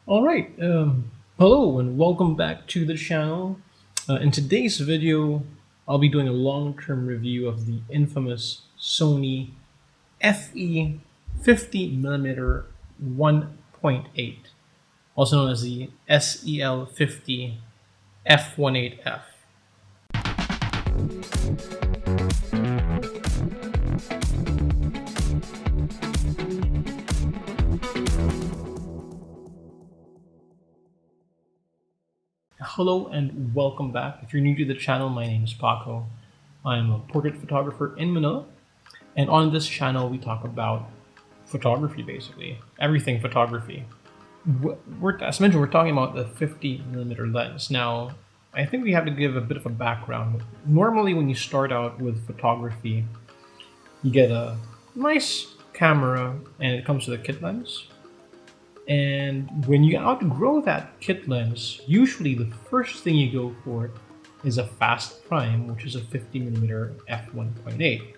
All right. Hello and welcome back to the channel. In today's video, I'll be doing a long-term review of the infamous Sony FE 50mm 1.8, also known as the SEL 50 f1.8f. Hello and welcome back. If you're new to the channel, my name is Paco. I'm a portrait photographer in Manila, and on this channel we talk about photography, basically everything photography. As mentioned, we're talking about the 50mm lens. Now, I think we have to give a bit of a background. Normally, when you start out with photography, you get a nice camera and it comes with a kit lens. And when you outgrow that kit lens, usually the first thing you go for is a fast prime, which is a 50mm f1.8.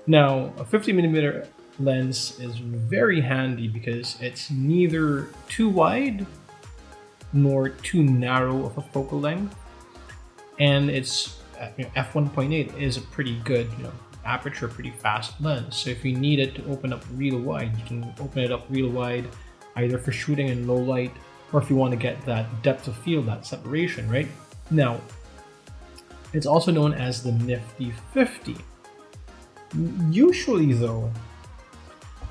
Now, a 50mm lens is very handy because it's neither too wide nor too narrow of a focal length, and it's f1.8 is a pretty good aperture, pretty fast lens. So if you need it to open up real wide, you can open it up real wide, either for shooting in low light or if you want to get that depth of field, that separation, right? Now, it's also known as the Nifty 50. Usually though,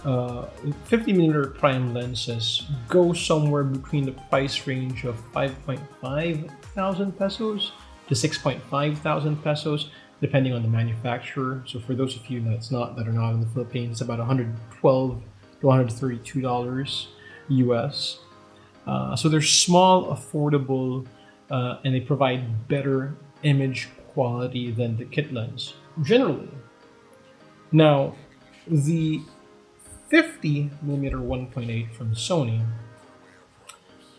50mm prime lenses go somewhere between the price range of 5.5 thousand pesos to 6.5 thousand pesos, depending on the manufacturer. So for those of you that are not in the Philippines, it's about $112 to $132 US. So they're small, affordable, and they provide better image quality than the kit lens, generally. Now, the 50mm 1.8 from Sony,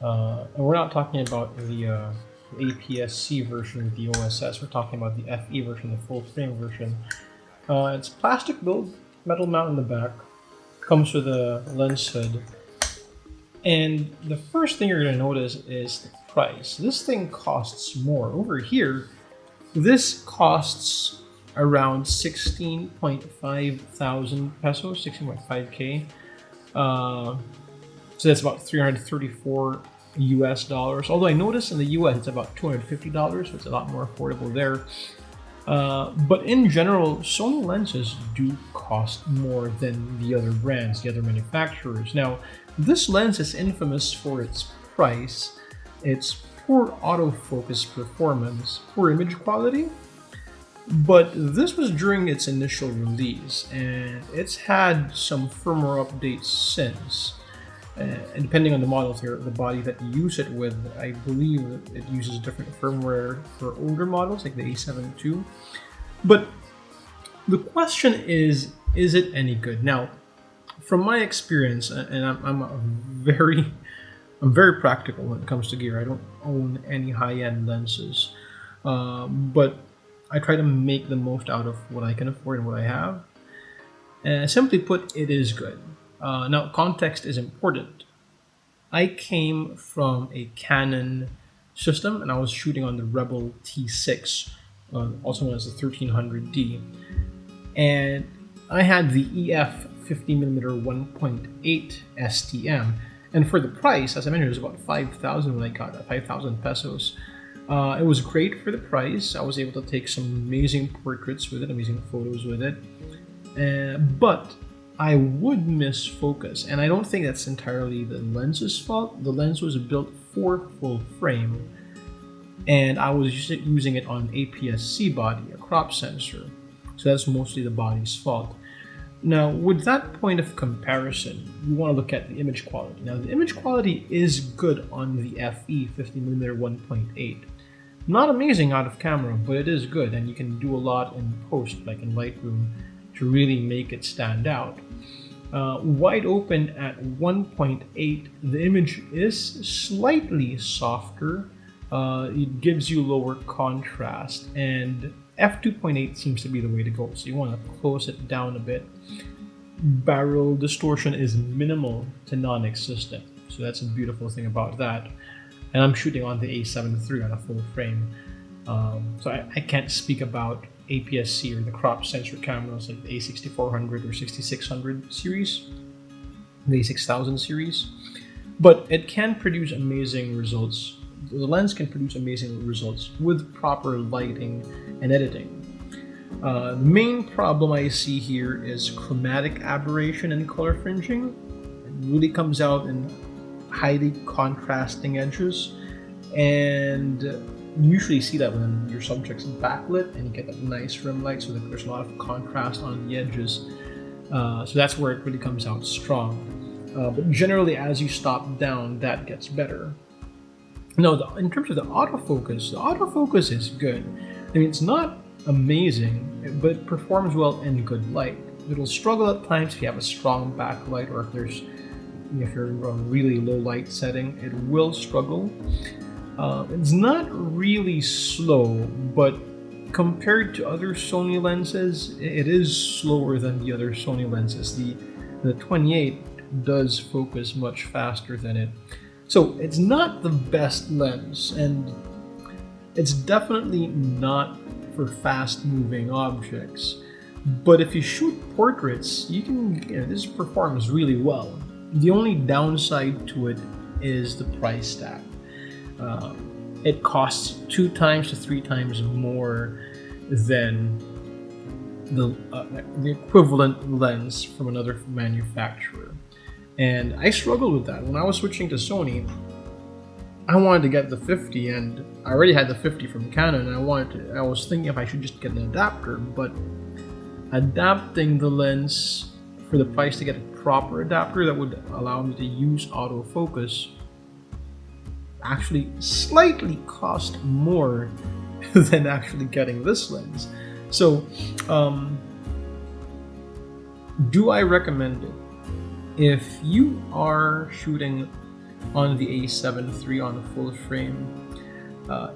and we're not talking about the APS-C version with the OSS, we're talking about the FE version, the full frame version. It's plastic build, metal mount in the back, comes with a lens hood. And the first thing you're going to notice is the price. This thing costs more. Over here, this costs around 16.5 thousand pesos, 16.5K. So that's about 334 US dollars. Although I noticed in the US it's about $250, so it's a lot more affordable there. But in general, Sony lenses do cost more than the other brands, the other manufacturers. Now, this lens is infamous for its price, its poor autofocus performance, poor image quality, but this was during its initial release, and it's had some firmware updates since. And depending on the models here, the body that you use it with, I believe it uses different firmware for older models like the A7 II. But the question is it any good? Now, from my experience, and I'm very practical when it comes to gear. I don't own any high-end lenses, but I try to make the most out of what I can afford and what I have. And simply put, it is good. Now, context is important. I came from a Canon system, and I was shooting on the Rebel T6, also known as the 1300D. And I had the EF 50mm 1.8 STM. And for the price, as I mentioned, it was about 5,000 when I got it, 5,000 pesos. It was great for the price. I was able to take some amazing portraits with it, amazing photos with it. But I would miss focus, and I don't think that's entirely the lens's fault. The lens was built for full frame, and I was using it on APS-C body, a crop sensor, so that's mostly the body's fault. Now, with that point of comparison, you want to look at the image quality. Now, the image quality is good on the FE 50mm 1.8. Not amazing out of camera, but it is good, and you can do a lot in post, like in Lightroom, to really make it stand out. Wide open at 1.8, the image is slightly softer. It gives you lower contrast, and f2.8 seems to be the way to go, so you want to close it down a bit. Barrel distortion is minimal to non-existent. So that's a beautiful thing about that. And I'm shooting on the A7 III on a full frame. So I can't speak about APS-C or the crop sensor cameras like the A6400 or 6600 series, the A6000 series, but it can produce amazing results. The lens can produce amazing results with proper lighting and editing. The main problem I see here is chromatic aberration and color fringing. It really comes out in highly contrasting edges, and you usually see that when your subject's backlit and you get that nice rim light, so that there's a lot of contrast on the edges. So that's where it really comes out strong. But generally, as you stop down, that gets better. Now, in terms of the autofocus is good. I mean, it's not amazing, but it performs well in good light. It'll struggle at times if you have a strong backlight, or if you're in a really low light setting, it will struggle. It's not really slow, but compared to other Sony lenses, it is slower than the other Sony lenses. The 28 does focus much faster than it. So it's not the best lens, and it's definitely not for fast-moving objects. But if you shoot portraits, this performs really well. The only downside to it is the price tag. It costs 2 times to 3 times more than the equivalent lens from another manufacturer. And I struggled with that. When I was switching to Sony, I wanted to get the 50, and I already had the 50 from Canon, and I was thinking if I should just get an adapter, but adapting the lens for the price to get a proper adapter that would allow me to use autofocus actually slightly cost more than actually getting this lens. So, do I recommend it? If you are shooting on the A7 III on a full frame,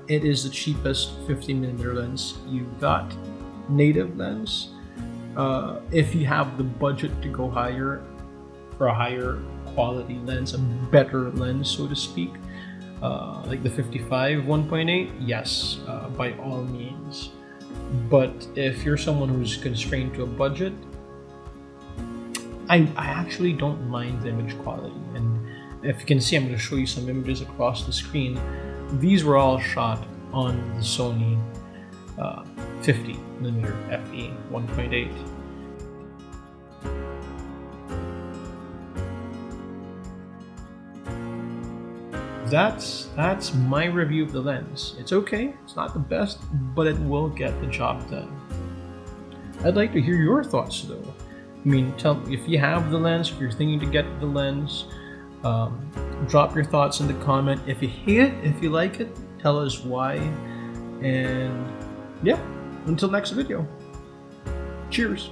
it is the cheapest 50mm lens you've got. Native lens. If you have the budget to go higher for a higher quality lens, a better lens, so to speak, like the 55 1.8, yes, by all means. But if you're someone who's constrained to a budget, I actually don't mind the image quality. And if you can see, I'm going to show you some images across the screen. These were all shot on the Sony 50mm FE 1.8. That's my review of the lens. It's okay, it's not the best, but it will get the job done. I'd like to hear your thoughts though. I mean, tell me if you have the lens, if you're thinking to get the lens, drop your thoughts in the comment. If you hate it, if you like it, tell us why. And yeah, until next video. Cheers.